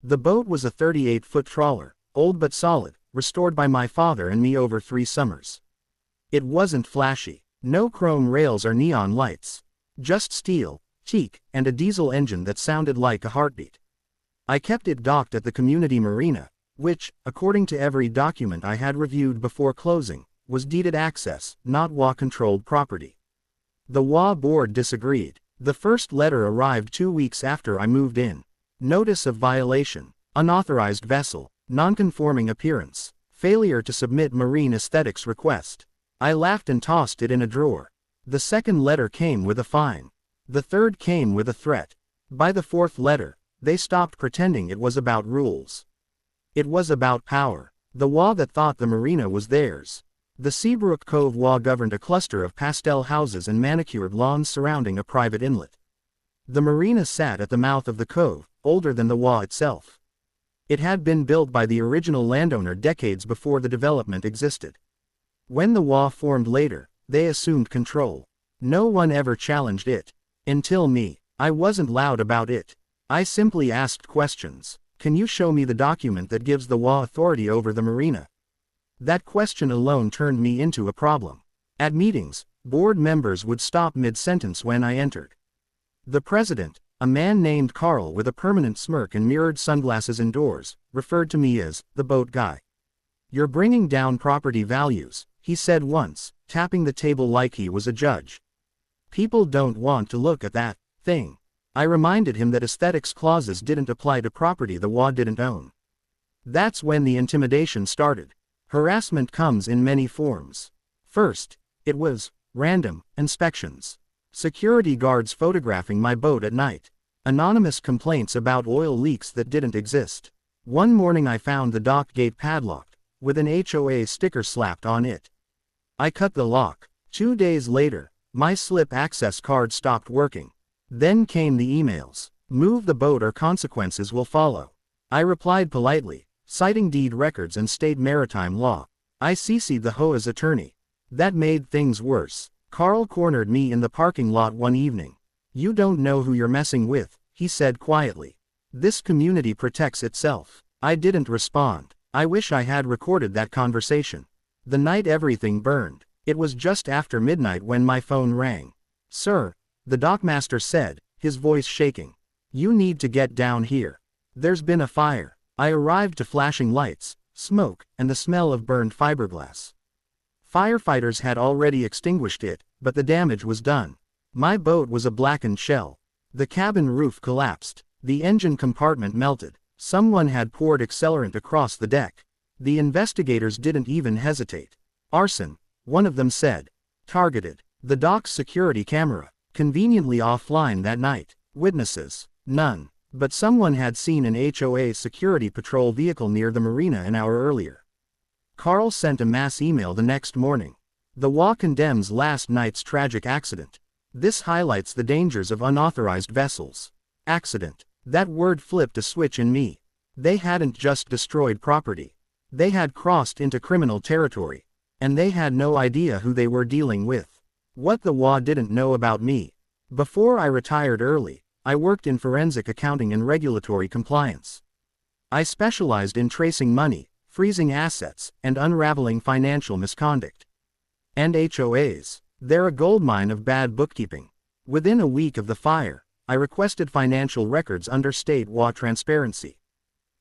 The boat was a 38-foot trawler, old but solid, restored by my father and me over 3 summers. It wasn't flashy. No chrome rails or neon lights. Just steel, teak, and a diesel engine that sounded like a heartbeat. I kept it docked at the community marina, which, according to every document I had reviewed before closing, was deeded access, not HOA-controlled property. The HOA board disagreed. The first letter arrived 2 weeks after I moved in. Notice of violation, unauthorized vessel, non-conforming appearance, failure to submit marine aesthetics request. I laughed and tossed it in a drawer. The second letter came with a fine. The third came with a threat. By the fourth letter, they stopped pretending it was about rules. It was about power. The HOA that thought the marina was theirs. The Seabrook Cove HOA governed a cluster of pastel houses and manicured lawns surrounding a private inlet. The marina sat at the mouth of the cove, older than the HOA itself. It had been built by the original landowner decades before the development existed. When the HOA formed later, they assumed control. No one ever challenged it. Until me. I wasn't loud about it. I simply asked questions. Can you show me the document that gives the HOA authority over the marina? That question alone turned me into a problem. At meetings, board members would stop mid-sentence when I entered. The president, a man named Carl with a permanent smirk and mirrored sunglasses indoors, referred to me as the boat guy. "You're bringing down property values," he said once, tapping the table like he was a judge. "People don't want to look at that thing." I reminded him that aesthetics clauses didn't apply to property the HOA didn't own. That's when the intimidation started. Harassment comes in many forms. First, it was random inspections. Security guards photographing my boat at night. Anonymous complaints about oil leaks that didn't exist. One morning I found the dock gate padlocked, with an HOA sticker slapped on it. I cut the lock. 2 days later, my slip access card stopped working. Then came the emails. "Move the boat or consequences will follow." I replied politely, citing deed records and state maritime law. I CC'd the HOA's attorney. That made things worse. Carl cornered me in the parking lot one evening. "You don't know who you're messing with," he said quietly. "This community protects itself." I didn't respond. I wish I had recorded that conversation. The night everything burned. It was just after midnight when my phone rang. "Sir," the dockmaster said, his voice shaking. "You need to get down here. There's been a fire." I arrived to flashing lights, smoke, and the smell of burned fiberglass. Firefighters had already extinguished it, but the damage was done. My boat was a blackened shell. The cabin roof collapsed. The engine compartment melted. Someone had poured accelerant across the deck. The investigators didn't even hesitate. "Arson," one of them said. "Targeted." The dock's security camera, conveniently offline that night. Witnesses? None. But someone had seen an HOA security patrol vehicle near the marina an hour earlier. Carl sent a mass email the next morning. The HOA condemns last night's tragic accident. This highlights the dangers of unauthorized vessels. Accident. That word flipped a switch in me. They hadn't just destroyed property. They had crossed into criminal territory. And they had no idea who they were dealing with. What the HOA didn't know about me. Before I retired early, I worked in forensic accounting and regulatory compliance. I specialized in tracing money, freezing assets, and unraveling financial misconduct. And HOAs, they're a goldmine of bad bookkeeping. Within a week of the fire, I requested financial records under state HOA transparency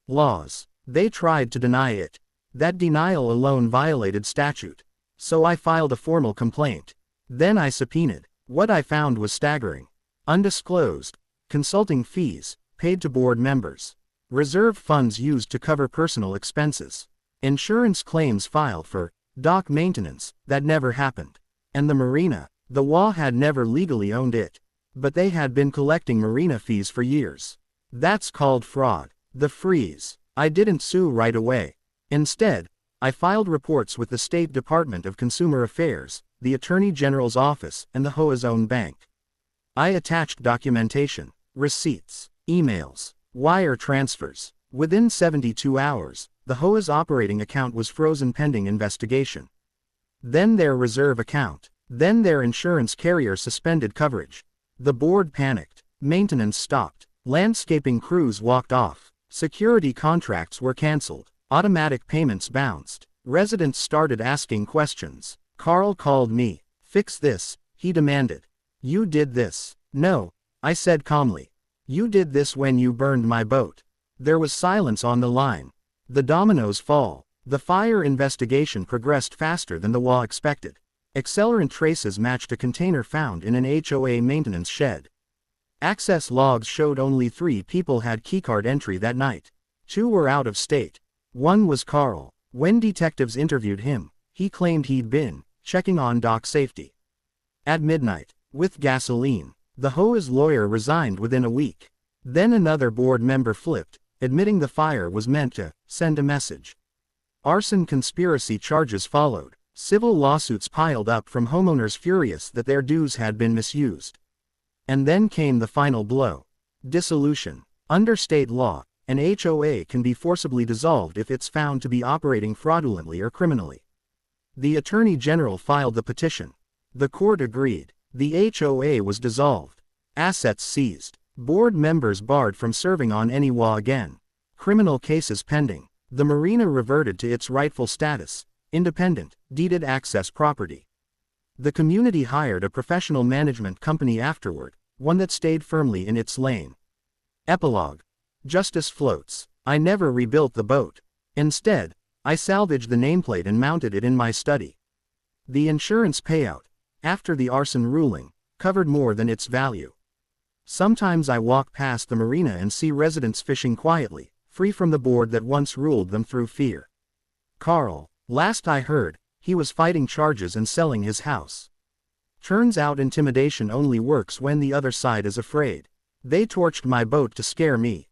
laws. They tried to deny it. That denial alone violated statute. So I filed a formal complaint. Then I subpoenaed. What I found was staggering. Undisclosed consulting fees, paid to board members. Reserve funds used to cover personal expenses. Insurance claims filed for dock maintenance, that never happened. And the marina, the HOA had never legally owned it. But they had been collecting marina fees for years. That's called fraud. The freeze. I didn't sue right away. Instead, I filed reports with the State Department of Consumer Affairs, the Attorney General's office, and the HOA's own bank. I attached documentation, receipts, emails, wire transfers. Within 72 hours, the HOA's operating account was frozen pending investigation. Then their reserve account. Then their insurance carrier suspended coverage. The board panicked. Maintenance stopped. Landscaping crews walked off. Security contracts were canceled. Automatic payments bounced. Residents started asking questions. Carl called me. Fix this, he demanded. You did this. No, I said calmly. You did this when you burned my boat. There was silence on the line. The dominoes fall. The fire investigation progressed faster than the HOA expected. Accelerant traces matched a container found in an HOA maintenance shed. Access logs showed only 3 people had keycard entry that night. 2 were out of state. 1 was Carl. When detectives interviewed him, he claimed he'd been checking on dock safety. At midnight, with gasoline, the HOA's lawyer resigned within a week. Then another board member flipped, admitting the fire was meant to send a message. Arson conspiracy charges followed. Civil lawsuits piled up from homeowners furious that their dues had been misused. And then came the final blow. Dissolution. Under state law, an HOA can be forcibly dissolved if it's found to be operating fraudulently or criminally. The Attorney General filed the petition. The court agreed. The HOA was dissolved. Assets seized. Board members barred from serving on any HOA again. Criminal cases pending. The marina reverted to its rightful status, independent, deeded access property. The community hired a professional management company afterward, one that stayed firmly in its lane. Epilogue. Justice floats. I never rebuilt the boat. Instead, I salvaged the nameplate and mounted it in my study. The insurance payout, after the arson ruling, covered more than its value. Sometimes I walk past the marina and see residents fishing quietly, free from the board that once ruled them through fear. Carl, last I heard, he was fighting charges and selling his house. Turns out intimidation only works when the other side is afraid. They torched my boat to scare me.